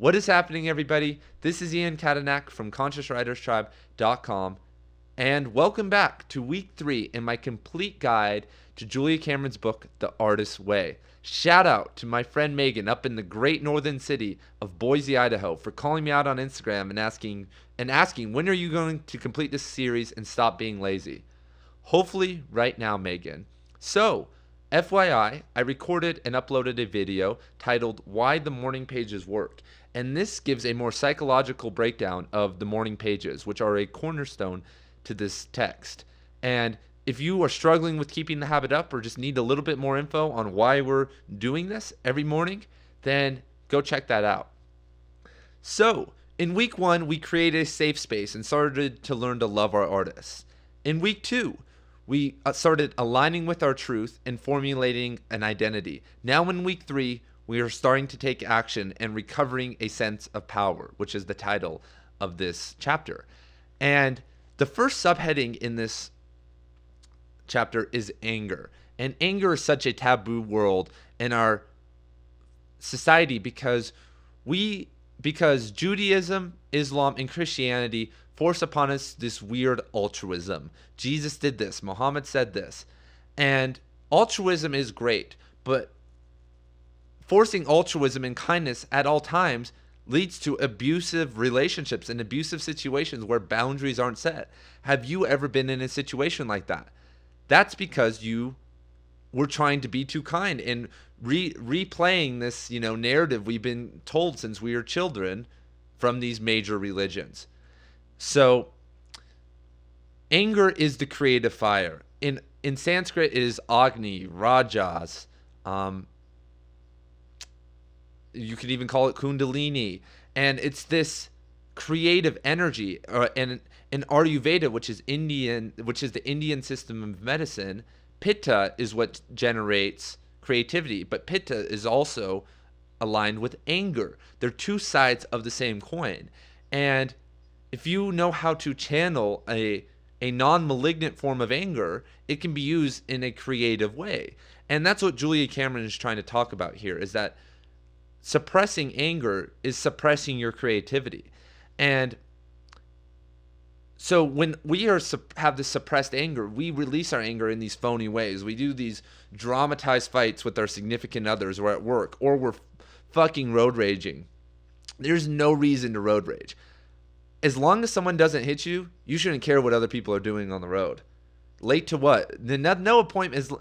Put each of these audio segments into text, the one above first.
What is happening, everybody? This is Ian Katanak from ConsciousWritersTribe.com, and welcome back to week 3 in my complete guide to Julia Cameron's book, The Artist's Way. Shout out to my friend Megan up in the great northern city of Boise, Idaho, for calling me out on Instagram and asking when are you going to complete this series and stop being lazy. Hopefully right now, Megan. So, FYI, I recorded and uploaded a video titled Why the Morning Pages Work, and this gives a more psychological breakdown of the morning pages, which are a cornerstone to this text. And if you are struggling with keeping the habit up or just need a little bit more info on why we're doing this every morning, then go check that out. So, in week 1, we created a safe space and started to learn to love our artists. In week 2, we started aligning with our truth and formulating an identity. Now in week 3, we are starting to take action and recovering a sense of power, which is the title of this chapter. And the first subheading in this chapter is anger. And anger is such a taboo world in our society because Judaism, Islam, and Christianity force upon us this weird altruism. Jesus did this. Muhammad said this. And altruism is great, but forcing altruism and kindness at all times leads to abusive relationships and abusive situations where boundaries aren't set. Have you ever been in a situation like that? That's because you were trying to be too kind and replaying this, narrative we've been told since we were children from these major religions. So, anger is the creative fire. In Sanskrit, it is Agni, Rajas. You could even call it Kundalini. And it's this creative energy. And in Ayurveda, which is the Indian system of medicine, Pitta is what generates creativity. But Pitta is also aligned with anger. They're two sides of the same coin. And if you know how to channel a non-malignant form of anger, it can be used in a creative way. And that's what Julia Cameron is trying to talk about here, is that suppressing anger is suppressing your creativity. And so when we have this suppressed anger, we release our anger in these phony ways. We do these dramatized fights with our significant others or at work, or we're fucking road raging. There's no reason to road rage. As long as someone doesn't hit you, you shouldn't care what other people are doing on the road. Late to what? No appointment is.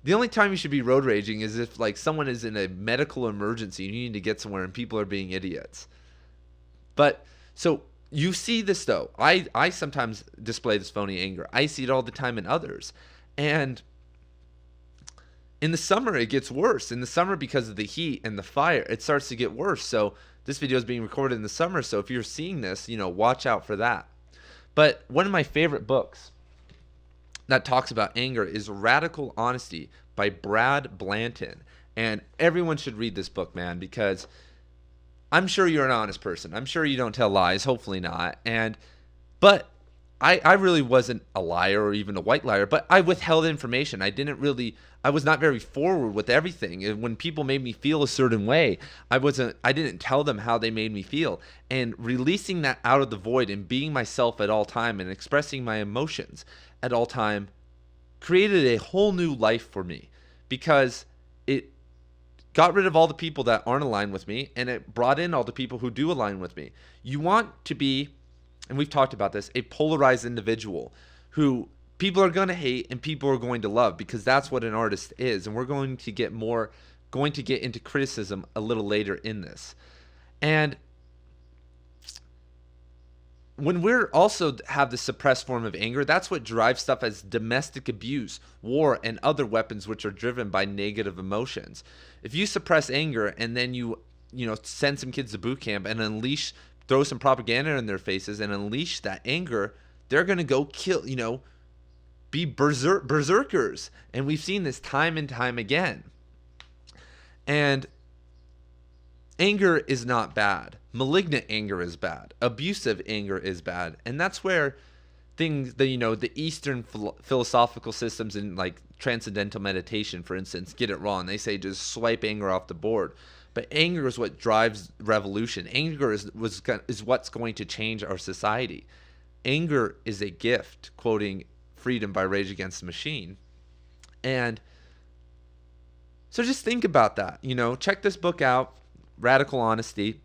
The only time you should be road raging is if someone is in a medical emergency and you need to get somewhere and people are being idiots. But so you see this though. I sometimes display this phony anger. I see it all the time in others. And in the summer it gets worse. In the summer, because of the heat and the fire, it starts to get worse. So this video is being recorded in the summer, so if you're seeing this, watch out for that. But one of my favorite books that talks about anger is Radical Honesty by Brad Blanton. And everyone should read this book, man, because I'm sure you're an honest person. I'm sure you don't tell lies, hopefully not. But I really wasn't a liar or even a white liar, but I withheld information. I was not very forward with everything. And when people made me feel a certain way, I didn't tell them how they made me feel. And releasing that out of the void and being myself at all time and expressing my emotions at all time created a whole new life for me, because it got rid of all the people that aren't aligned with me and it brought in all the people who do align with me. You want to be, and we've talked about this, a polarized individual who people are going to hate and people are going to love, because that's what an artist is. And we're going to get into criticism a little later in this. And when we're also have the suppressed form of anger, that's what drives stuff as domestic abuse, war, and other weapons which are driven by negative emotions. If you suppress anger and then you send some kids to boot camp and throw some propaganda in their faces and unleash that anger, they're going to go kill, be berserkers. And we've seen this time and time again. And anger is not bad. Malignant anger is bad. Abusive anger is bad. And that's where the Eastern philosophical systems in transcendental meditation, for instance, get it wrong. They say just swipe anger off the board. But anger is what drives revolution. Anger is what's going to change our society. Anger is a gift, quoting Freedom by Rage Against the Machine. And so just think about that. Check this book out, Radical Honesty,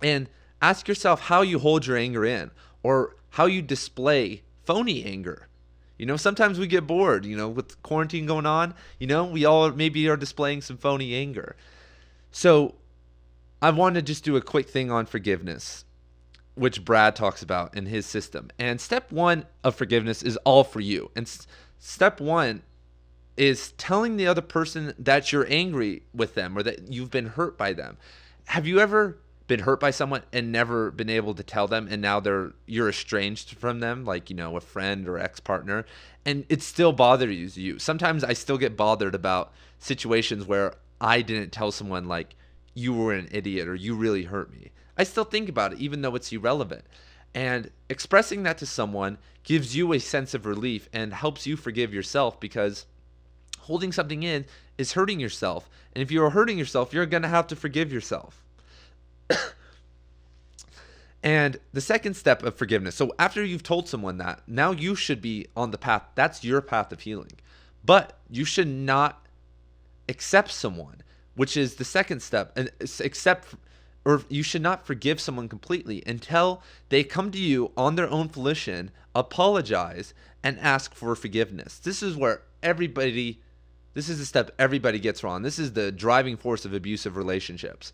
and ask yourself how you hold your anger in, or how you display phony anger. Sometimes we get bored, with quarantine going on, we all maybe are displaying some phony anger. So I want to just do a quick thing on forgiveness, which Brad talks about in his system. And step 1 of forgiveness is all for you. And step 1 is telling the other person that you're angry with them or that you've been hurt by them. Have you ever been hurt by someone and never been able to tell them, and now you're estranged from them, like, a friend or ex-partner, and it still bothers you? Sometimes I still get bothered about situations where I didn't tell someone, like, you were an idiot or you really hurt me. I still think about it, even though it's irrelevant. And expressing that to someone gives you a sense of relief and helps you forgive yourself, because holding something in is hurting yourself. And if you're hurting yourself, you're going to have to forgive yourself. And the second step of forgiveness, so after you've told someone that, now you should be on the path. That's your path of healing. But you should not accept someone, which is the second step, and or you should not forgive someone completely until they come to you on their own volition, apologize, and ask for forgiveness. This is the step everybody gets wrong. This is the driving force of abusive relationships.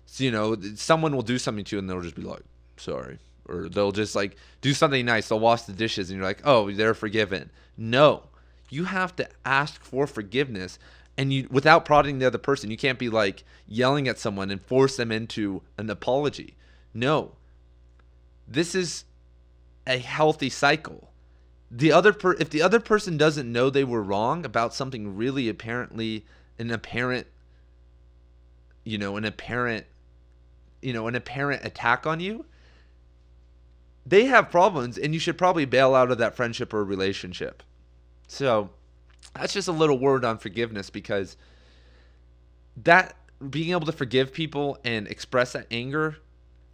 So, someone will do something to you and they'll just be like, sorry. Or they'll just like do something nice. They'll wash the dishes and you're like, oh, they're forgiven. No, you have to ask for forgiveness, and without prodding the other person. You can't be like yelling at someone and force them into an apology. No, this is a healthy cycle. If the other person doesn't know they were wrong about something really an apparent attack on you, they have problems, and you should probably bail out of that friendship or relationship. So that's just a little word on forgiveness, because that being able to forgive people and express that anger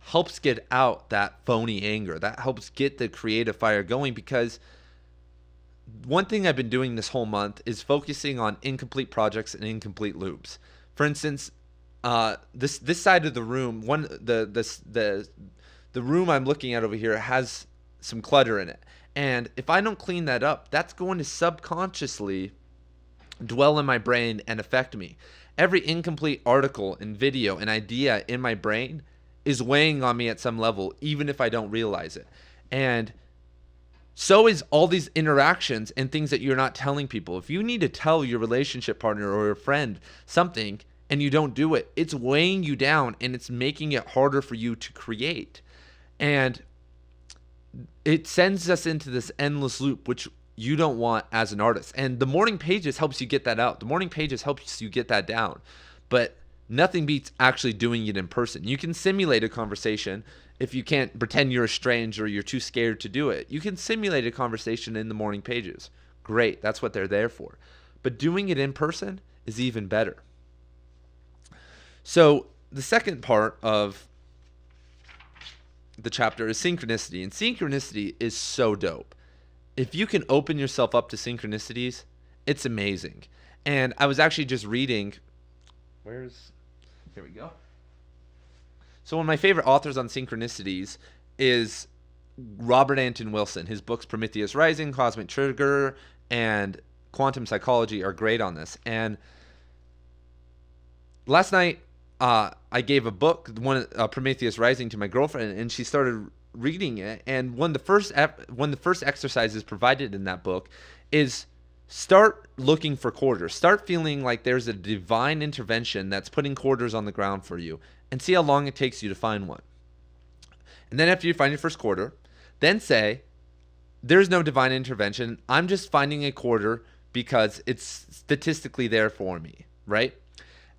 helps get out that phony anger. That helps get the creative fire going, because one thing I've been doing this whole month is focusing on incomplete projects and incomplete loops. For instance, this side of the room, the room I'm looking at over here has some clutter in it. And if I don't clean that up, that's going to subconsciously dwell in my brain and affect me. Every incomplete article and video and idea in my brain is weighing on me at some level, even if I don't realize it. And so is all these interactions and things that you're not telling people. If you need to tell your relationship partner or your friend something and you don't do it, it's weighing you down and it's making it harder for you to create. And it sends us into this endless loop, which you don't want as an artist. And the morning pages helps you get that out. The morning pages helps you get that down. But nothing beats actually doing it in person. You can simulate a conversation. If you can't pretend you're estranged or you're too scared to do it, you can simulate a conversation in the morning pages. Great, that's what they're there for. But doing it in person is even better. So the second part of the chapter is synchronicity. And synchronicity is so dope. If you can open yourself up to synchronicities, it's amazing. And I was actually just reading, here we go. So one of my favorite authors on synchronicities is Robert Anton Wilson. His books Prometheus Rising, Cosmic Trigger, and Quantum Psychology are great on this. And last night, I gave a book, Prometheus Rising, to my girlfriend, and she started reading it. And one of the first exercises provided in that book is start looking for quarters. Start feeling like there's a divine intervention that's putting quarters on the ground for you, and see how long it takes you to find one. And then after you find your first quarter, then say, there's no divine intervention. I'm just finding a quarter because it's statistically there for me, right?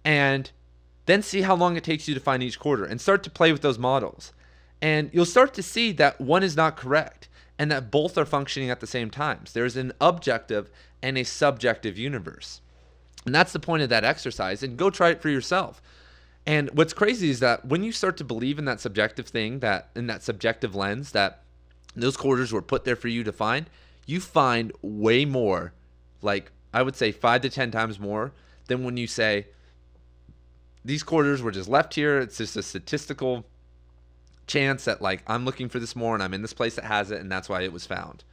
And then see how long it takes you to find each quarter, and start to play with those models. And you'll start to see that one is not correct and that both are functioning at the same time. There's an objective and a subjective universe. And that's the point of that exercise. And go try it for yourself. And what's crazy is that when you start to believe in that subjective thing, that in that subjective lens, that those quarters were put there for you to find, you find way more, like I would say 5 to 10 times more than when you say these quarters were just left here. It's just a statistical chance that like I'm looking for this more and I'm in this place that has it and that's why it was found.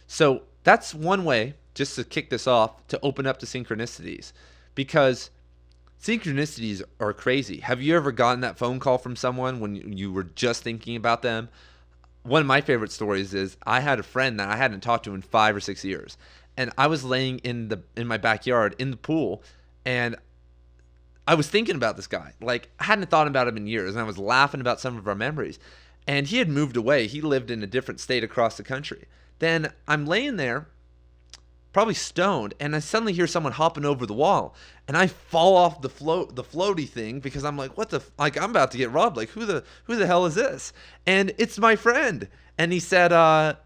So that's one way, just to kick this off, to open up to synchronicities, because synchronicities are crazy. Have you ever gotten that phone call from someone when you were just thinking about them? One of my favorite stories is I had a friend that I hadn't talked to in 5 or 6 years, and I was laying in my backyard in the pool, and I was thinking about this guy. Like, I hadn't thought about him in years, and I was laughing about some of our memories. And he had moved away. He lived in a different state across the country. Then I'm laying there, probably stoned, and I suddenly hear someone hopping over the wall, and I fall off the floaty thing because I'm like, what the like I'm about to get robbed. Like, who the hell is this? And it's my friend. And he said, I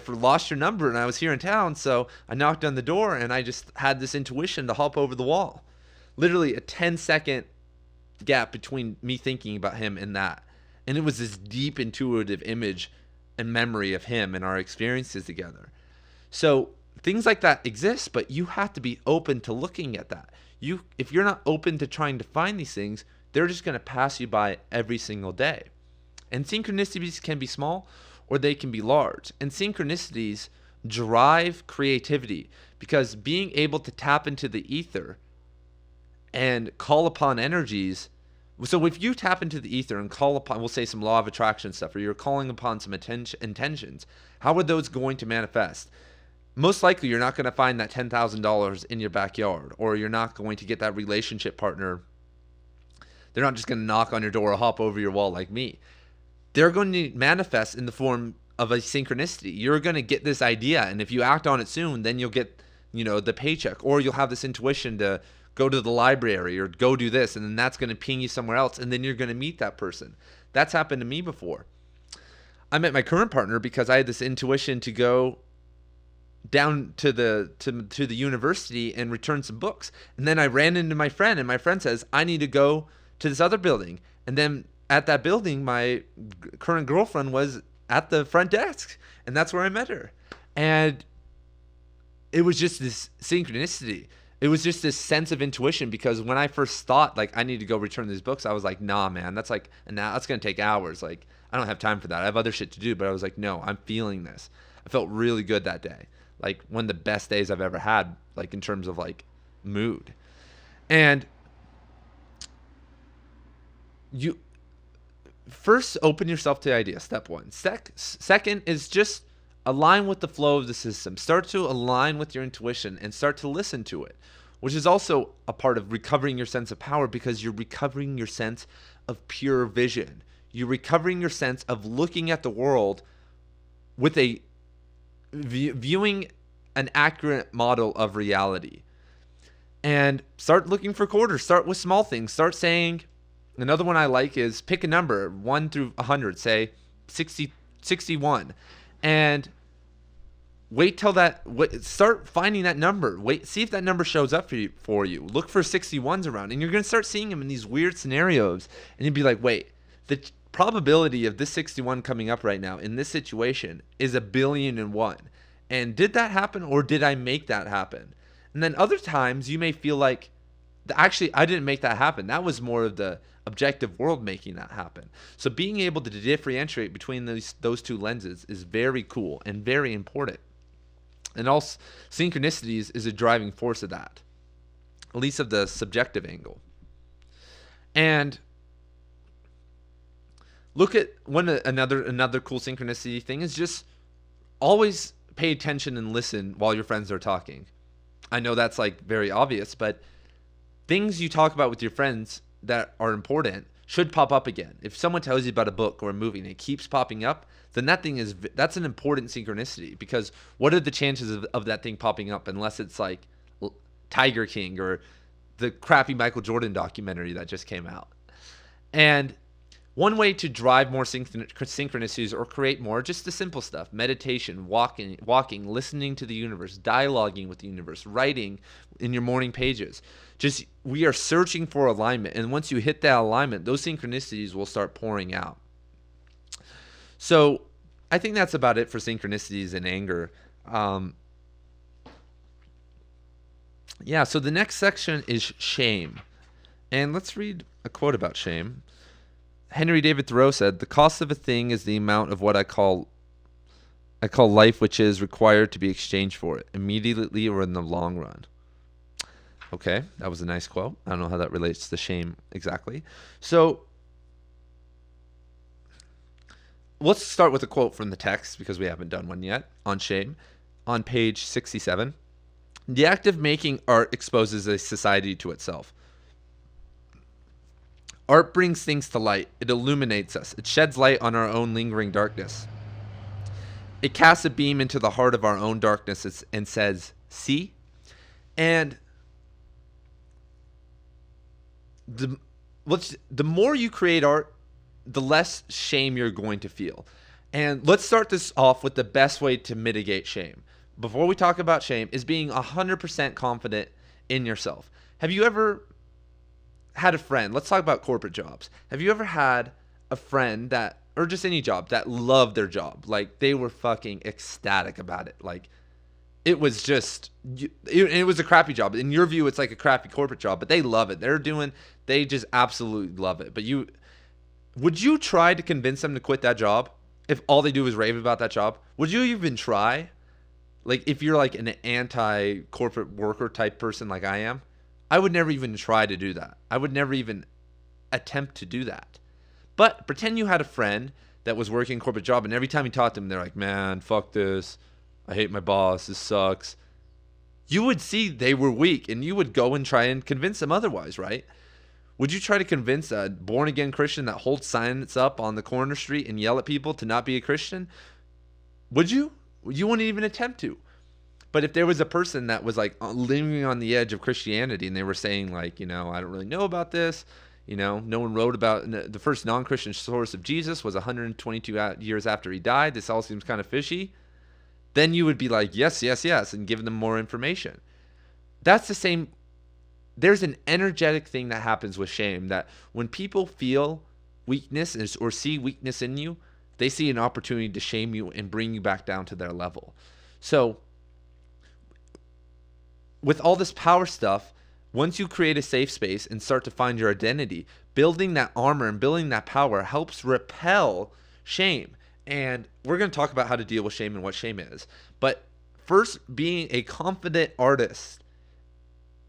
lost your number and I was here in town, so I knocked on the door and I just had this intuition to hop over the wall. Literally a 10-second gap between me thinking about him and that. And it was this deep intuitive image and memory of him and our experiences together. So things like that exist, but you have to be open to looking at that. If you're not open to trying to find these things, they're just going to pass you by every single day. And synchronicities can be small or they can be large. And synchronicities drive creativity because being able to tap into the ether and call upon energies. So if you tap into the ether and call upon, we'll say some law of attraction stuff, or you're calling upon some intentions, how are those going to manifest? Most likely you're not going to find that $10,000 in your backyard, or you're not going to get that relationship partner. They're not just going to knock on your door or hop over your wall like me. They're going to manifest in the form of a synchronicity. You're going to get this idea, and if you act on it soon, then you'll get, the paycheck, or you'll have this intuition to go to the library or go do this, and then that's going to ping you somewhere else, and then you're going to meet that person. That's happened to me before. I met my current partner because I had this intuition to go down to the university and return some books. And then I ran into my friend, and my friend says, I need to go to this other building. And then at that building, my current girlfriend was at the front desk, and that's where I met her. And it was just this synchronicity. It was just this sense of intuition, because when I first thought, like, I need to go return these books, I was like, nah, man, that's going to take hours. Like, I don't have time for that. I have other shit to do. But I was like, no, I'm feeling this. I felt really good that day. Like, one of the best days I've ever had, like, in terms of, like, mood. And you first open yourself to the idea, step one. Second is just align with the flow of the system. Start to align with your intuition and start to listen to it, which is also a part of recovering your sense of power, because you're recovering your sense of pure vision. You're recovering your sense of looking at the world with a viewing an accurate model of reality. And start looking for quarters. Start with small things. Start saying, another one I like is pick a number, 1 through 100, say 61. And start finding that number. See if that number shows up for you. Look for 61s around, and you're going to start seeing them in these weird scenarios. And you'll be like, wait, the probability of this 61 coming up right now in this situation is 1,000,000,001. And did that happen, or did I make that happen? And then other times you may feel like, actually, I didn't make that happen. That was more of the objective world making that happen. So being able to differentiate between those two lenses is very cool and very important. And also, synchronicities is a driving force of that, at least of the subjective angle. And look at another cool synchronicity thing is just always pay attention and listen while your friends are talking. I know that's like very obvious, but things you talk about with your friends that are important should pop up again. If someone tells you about a book or a movie and it keeps popping up, then that's an important synchronicity, because what are the chances of that thing popping up, unless it's like Tiger King or the crappy Michael Jordan documentary that just came out. And One way to drive more synchronicities or create more, just the simple stuff: meditation, walking, listening to the universe, dialoguing with the universe, writing in your morning pages. Just, we are searching for alignment, and once you hit that alignment, those synchronicities will start pouring out. So I think that's about it for synchronicities and anger. Yeah, so the next section is shame. And let's read a quote about shame. Henry David Thoreau said, "The cost of a thing is the amount of what I call life which is required to be exchanged for it, immediately or in the long run." Okay, that was a nice quote. I don't know how that relates to shame exactly. So let's start with a quote from the text, because we haven't done one yet, on shame. On page 67, "The act of making art exposes a society to itself. Art brings things to light. It illuminates us. It sheds light on our own lingering darkness. It casts a beam into the heart of our own darkness and says, 'See?' And the more you create art, the less shame you're going to feel. And let's start this off with the best way to mitigate shame. Before we talk about shame, is being 100% confident in yourself. Have you ever had a friend? Let's talk about corporate jobs. Have you ever had a friend that, or just any job, that loved their job? Like, they were fucking ecstatic about it. Like, it was just, it was a crappy job. In your view, it's like a crappy corporate job, but they love it. They just absolutely love it. But would you try to convince them to quit that job if all they do is rave about that job? Would you even try? Like, if you're like an anti-corporate worker type person like I am, I would never even try to do that. I would never even attempt to do that. But pretend you had a friend that was working a corporate job, and every time you talked to them, they're like, "Man, fuck this. I hate my boss. This sucks." You would see they were weak, and you would go and try and convince them otherwise, right? Would you try to convince a born-again Christian that holds signs up on the corner street and yell at people to not be a Christian? Would you? You wouldn't even attempt to. But if there was a person that was like living on the edge of Christianity, and they were saying like, I don't really know about this, no one wrote about, the first non-Christian source of Jesus was 122 years after he died, this all seems kind of fishy, then you would be like, yes, yes, yes, and give them more information. That's the same. There's an energetic thing that happens with shame, that when people feel weakness or see weakness in you, they see an opportunity to shame you and bring you back down to their level. So with all this power stuff, once you create a safe space and start to find your identity, building that armor and building that power helps repel shame. And we're going to talk about how to deal with shame and what shame is. But first, being a confident artist,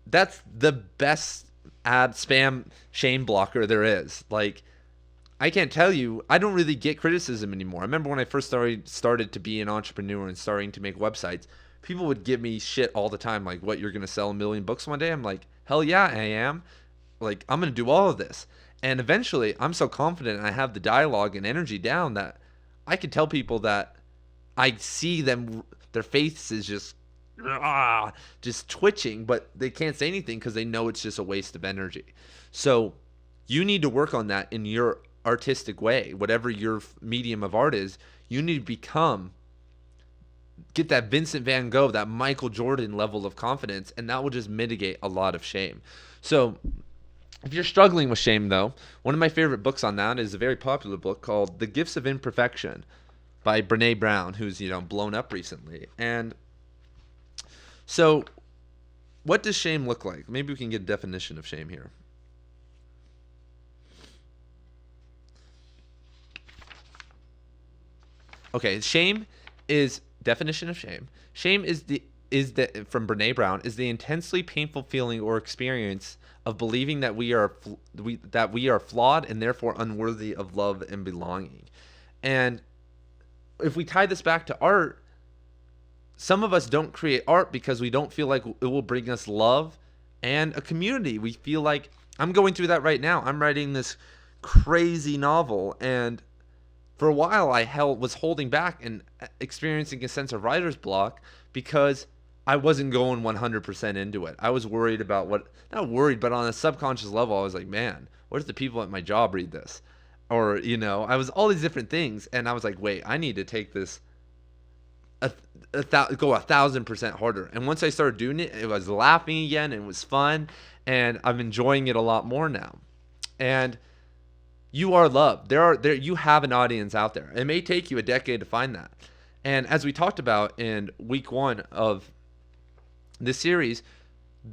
that's the best spam shame blocker there is. Like, I can't tell you, I don't really get criticism anymore. I remember when I first started to be an entrepreneur and starting to make websites, people would give me shit all the time, like, "What, you're going to sell 1 million books one day?" I'm like, hell yeah, I am. Like, I'm going to do all of this. And eventually, I'm so confident and I have the dialogue and energy down that I can tell people that I see them, their face is just twitching, but they can't say anything because they know it's just a waste of energy. So you need to work on that in your artistic way. Whatever your medium of art is, you need to get that Vincent van Gogh, that Michael Jordan level of confidence, and that will just mitigate a lot of shame. So if you're struggling with shame, though, one of my favorite books on that is a very popular book called The Gifts of Imperfection by Brene Brown, who's, blown up recently. And so what does shame look like? Maybe we can get a definition of shame here. Okay, definition of shame. Shame is from Brene Brown, is the intensely painful feeling or experience of believing that we are flawed and therefore unworthy of love and belonging. And if we tie this back to art, some of us don't create art because we don't feel like it will bring us love and a community. We feel like, I'm going through that right now. I'm writing this crazy novel, and for a while I was holding back and experiencing a sense of writer's block because I wasn't going 100% into it. I was worried about not worried, but on a subconscious level, I was like, man, what if the people at my job read this? or I was all these different things, and I was like, wait, I need to take this go 1,000% harder. And once I started doing it, it was laughing again, and it was fun, and I'm enjoying it a lot more now. And you are loved. You have an audience out there. It may take you a decade to find that. And as we talked about in week 1 of this series,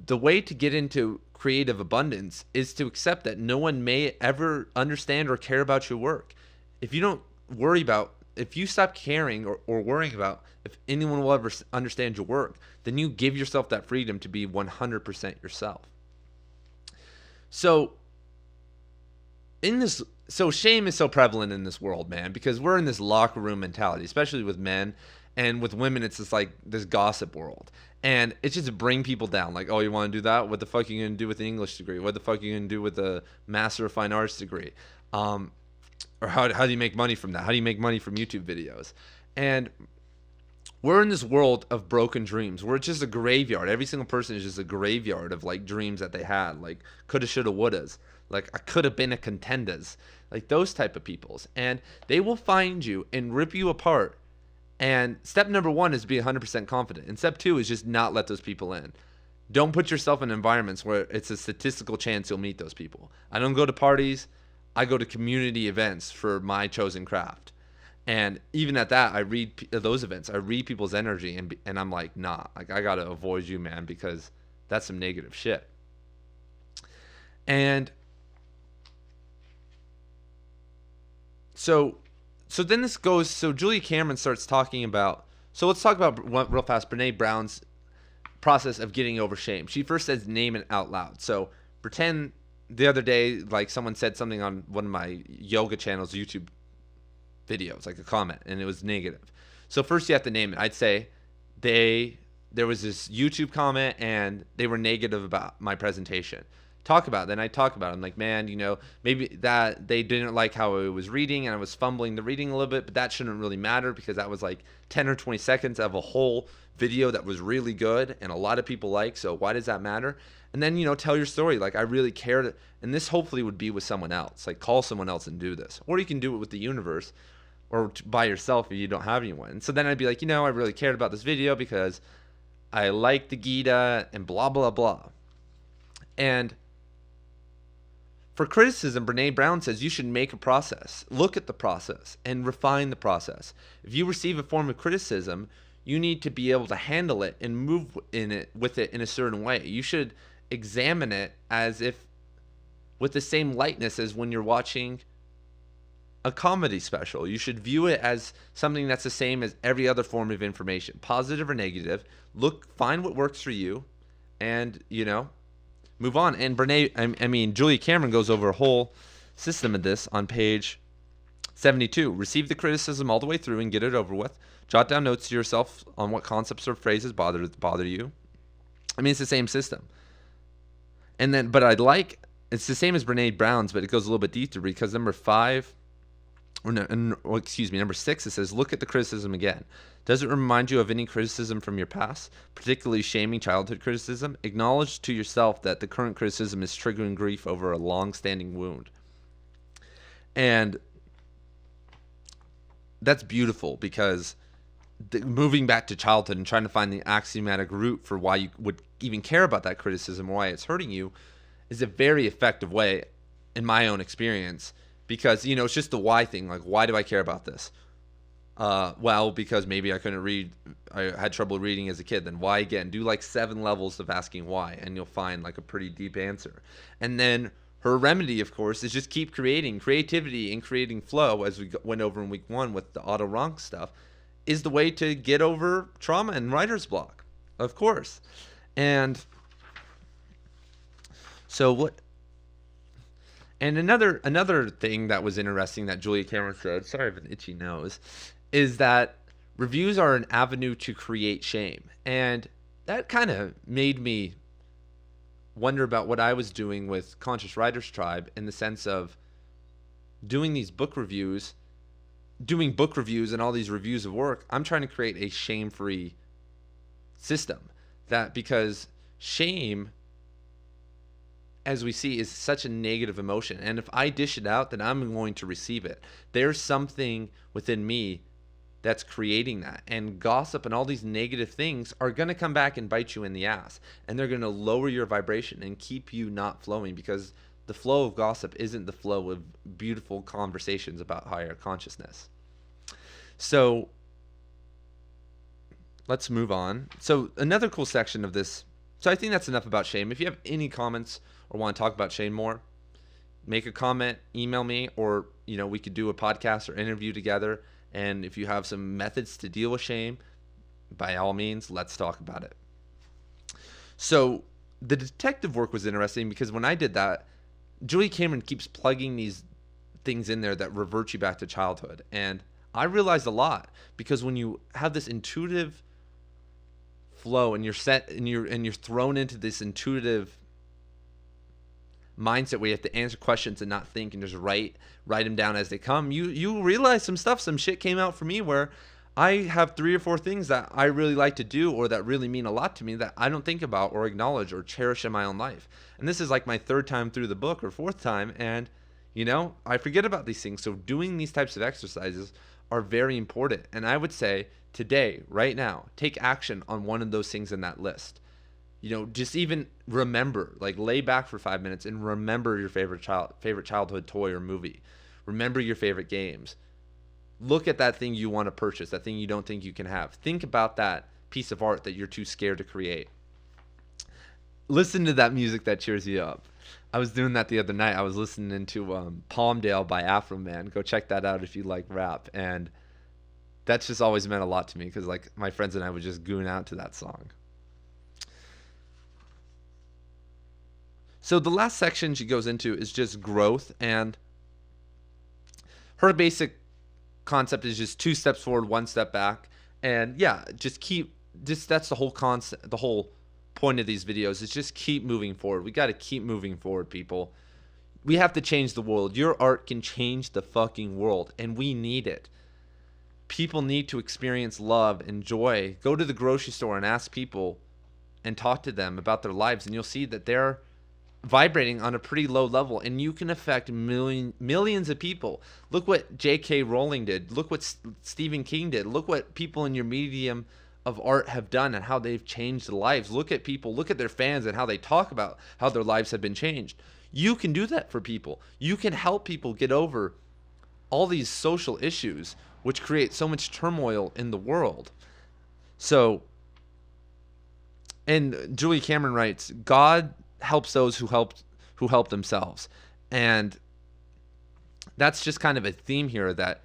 the way to get into creative abundance is to accept that no one may ever understand or care about your work. If you stop caring or worrying about if anyone will ever understand your work, then you give yourself that freedom to be 100% yourself. So shame is so prevalent in this world, man, because we're in this locker room mentality, especially with men. And with women, it's just like this gossip world. And it's just to bring people down. Like, oh, you want to do that? What the fuck are you going to do with the English degree? What the fuck are you going to do with the Master of Fine Arts degree? Or how do you make money from that? How do you make money from YouTube videos? And we're in this world of broken dreams where it's just a graveyard. Every single person is just a graveyard of like dreams that they had, like coulda, shoulda, wouldas. Like I could have been a contenders, like those type of peoples. And they will find you and rip you apart. And step number 1 is be 100% confident. And step 2 is just not let those people in. Don't put yourself in environments where it's a statistical chance you'll meet those people. I don't go to parties. I go to community events for my chosen craft. And even at that, I read those events. I read people's energy, and I'm like, nah, like I got to avoid you, man, because that's some negative shit. And so then this goes, so Julia Cameron starts talking about, so let's talk about real fast, Brene Brown's process of getting over shame. She first says, name it out loud. So pretend the other day, like someone said something on one of my yoga channel's YouTube videos, like a comment, and it was negative. So first you have to name it. I'd say there was this YouTube comment and they were negative about my presentation. Then I talk about it. I'm like, man, maybe that they didn't like how I was reading and I was fumbling the reading a little bit, but that shouldn't really matter because that was like 10 or 20 seconds of a whole video that was really good and a lot of people like, so why does that matter? And then, tell your story. Like, I really cared. And this hopefully would be with someone else. Like, call someone else and do this. Or you can do it with the universe or by yourself if you don't have anyone. And so then I'd be like, I really cared about this video because I like the Gita and blah, blah, blah. And for criticism, Brene Brown says you should make a process, look at the process, and refine the process. If you receive a form of criticism, you need to be able to handle it and move with it in a certain way. You should examine it as if with the same lightness as when you're watching a comedy special. You should view it as something that's the same as every other form of information, positive or negative. Find what works for you, and move on. And Julia Cameron goes over a whole system of this on page 72. Receive the criticism all the way through and get it over with. Jot down notes to yourself on what concepts or phrases bother you. It's the same system. And then, it's the same as Brene Brown's, but it goes a little bit deeper because number 6, it says, look at the criticism again. Does it remind you of any criticism from your past, particularly shaming childhood criticism? Acknowledge to yourself that the current criticism is triggering grief over a long-standing wound. And that's beautiful because moving back to childhood and trying to find the axiomatic root for why you would even care about that criticism or why it's hurting you is a very effective way, in my own experience, because, it's just the why thing. Like, why do I care about this? Well, because maybe I couldn't read. I had trouble reading as a kid. Then why again? Do like 7 levels of asking why, and you'll find like a pretty deep answer. And then her remedy, of course, is just keep creating. Creativity and creating flow, as we went over in week 1 with the Otto Rank stuff, is the way to get over trauma and writer's block, of course. And so what? And another thing that was interesting that Julia Cameron said, sorry I have an itchy nose, is that reviews are an avenue to create shame. And that kind of made me wonder about what I was doing with Conscious Writers Tribe, in the sense of doing book reviews and all these reviews of work. I'm trying to create a shame-free system, because shame as we see, is such a negative emotion. And if I dish it out, then I'm going to receive it. There's something within me that's creating that. And gossip and all these negative things are going to come back and bite you in the ass. And they're going to lower your vibration and keep you not flowing, because the flow of gossip isn't the flow of beautiful conversations about higher consciousness. So let's move on. So another cool section of this. So I think that's enough about shame. If you have any comments or want to talk about shame more, make a comment, email me, or we could do a podcast or interview together. And if you have some methods to deal with shame, by all means, let's talk about it. So the detective work was interesting, because when I did that, Julie Cameron keeps plugging these things in there that revert you back to childhood. And I realized a lot, because when you have this intuitive flow and you're thrown into this intuitive mindset where you have to answer questions and not think and just write them down as they come, you realize some shit came out for me where I have 3 or 4 things that I really like to do, or that really mean a lot to me, that I don't think about or acknowledge or cherish in my own life. And this is like my 3rd time through the book, or 4th time, and I forget about these things. So doing these types of exercises are very important. And I would say today, right now, take action on one of those things in that list. Just even remember, like, lay back for 5 minutes and remember your favorite childhood toy or movie. Remember your favorite games. Look at that thing you want to purchase, that thing you don't think you can have. Think about that piece of art that you're too scared to create. Listen to that music that cheers you up. I was doing that the other night. I was listening to Palmdale by Afro Man. Go check that out if you like rap. And that's just always meant a lot to me, because like my friends and I would just goon out to that song. So the last section she goes into is just growth, and her basic concept is just 2 steps forward, 1 step back. And yeah, that's the whole concept, the whole point of these videos is just keep moving forward. We got to keep moving forward, people. We have to change the world. Your art can change the fucking world, and we need it. People need to experience love and joy. Go to the grocery store and ask people and talk to them about their lives, and you'll see that they're vibrating on a pretty low level, and you can affect millions of people. Look what J.K. Rowling did. Look what Stephen King did. Look what people in your medium of art have done and how they've changed lives. Look at people, look at their fans and how they talk about how their lives have been changed. You can do that for people. You can help people get over all these social issues which create so much turmoil in the world. So, and Julie Cameron writes, God helps those who help themselves. And that's just kind of a theme here, that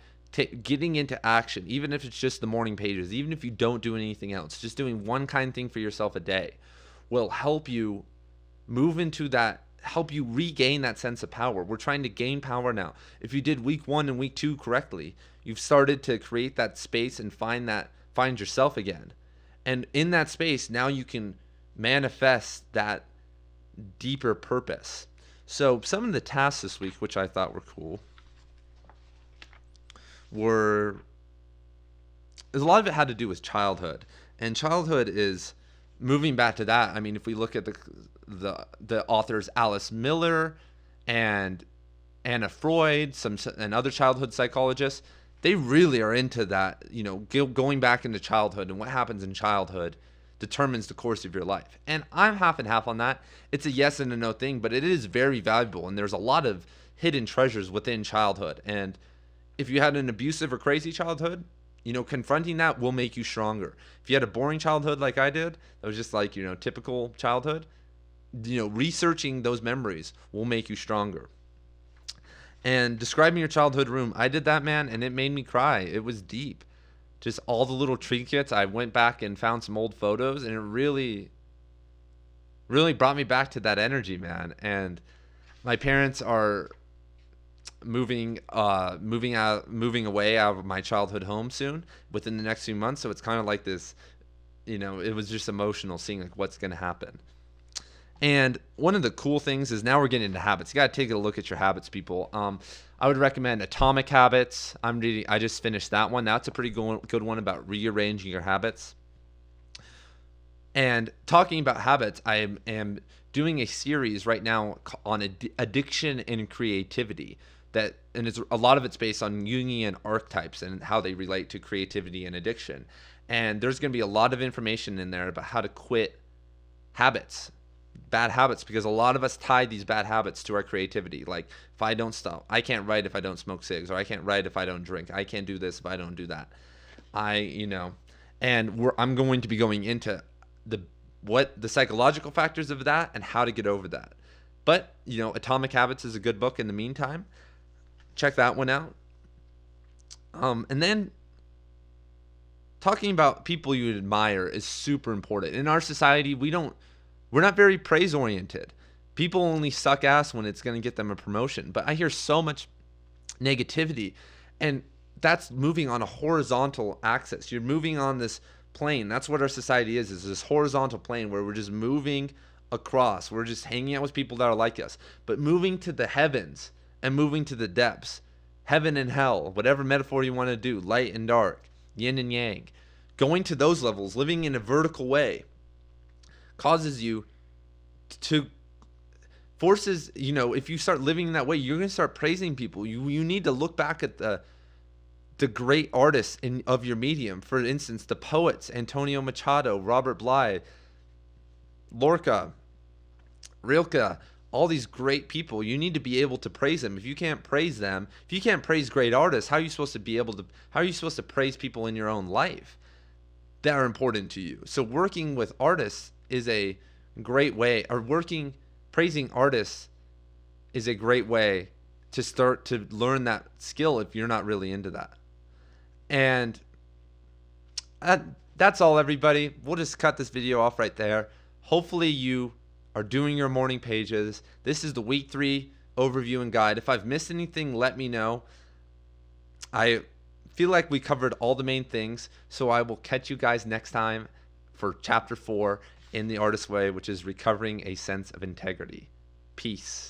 getting into action, even if it's just the morning pages, even if you don't do anything else, just doing one kind thing for yourself a day will help you move into that, help you regain that sense of power. We're trying to gain power now. If you did week 1 and week 2 correctly, you've started to create that space and find yourself again. And in that space, now you can manifest that deeper purpose. So some of the tasks this week, which I thought were cool, a lot of it had to do with childhood. And childhood is moving back to that. I mean, if we look at the authors Alice Miller and Anna Freud, and other childhood psychologists, they really are into that, going back into childhood, and what happens in childhood determines the course of your life. And I'm half and half on that. It's a yes and a no thing, but it is very valuable, and there's a lot of hidden treasures within childhood. And if you had an abusive or crazy childhood, confronting that will make you stronger. If you had a boring childhood like I did, that was just like, typical childhood, researching those memories will make you stronger. And describing your childhood room, I did that, man, and it made me cry. It was deep. Just all the little trinkets. I went back and found some old photos, and it really, really brought me back to that energy, man. And my parents are moving away out of my childhood home soon, within the next few months. So it's kind of like this, it was just emotional seeing like what's going to happen. And one of the cool things is now we're getting into habits. You got to take a look at your habits, people. I would recommend Atomic Habits. I just finished that one. That's a pretty good one about rearranging your habits. And talking about habits, am doing a series right now on addiction and creativity. And it's a lot of it's based on Jungian archetypes and how they relate to creativity and addiction. And there's going to be a lot of information in there about how to quit habits, bad habits, because a lot of us tie these bad habits to our creativity. Like, if I don't stop, I can't write if I don't smoke cigs, or I can't write if I don't drink. I can't do this if I don't do that. I'm going to be going into the psychological factors of that and how to get over that. But, Atomic Habits is a good book in the meantime. Check that one out. And then talking about people you admire is super important. In our society, we're not very praise oriented. People only suck ass when it's going to get them a promotion. But I hear so much negativity, and that's moving on a horizontal axis. You're moving on this plane. That's what our society is this horizontal plane where we're just moving across. We're just hanging out with people that are like us. But moving to the heavens and moving to the depths, heaven and hell, whatever metaphor you want to do, light and dark, yin and yang, going to those levels, living in a vertical way, causes you to forces, if you start living in that way, you're going to start praising people. You need to look back at the great artists of your medium. For instance, the poets, Antonio Machado, Robert Bly, Lorca, Rilke, all these great people. You need to be able to praise them. If you can't praise them, if you can't praise great artists, how are you supposed to praise people in your own life that are important to you? So working with artists is a great way, praising artists is a great way to start to learn that skill if you're not really into that. And that's all, everybody. We'll just cut this video off right there. Hopefully you are doing your morning pages. This is the week 3 overview and guide. If I've missed anything, let me know. I feel like we covered all the main things, so I will catch you guys next time for chapter 4 in the Artist's Way, which is recovering a sense of integrity. Peace.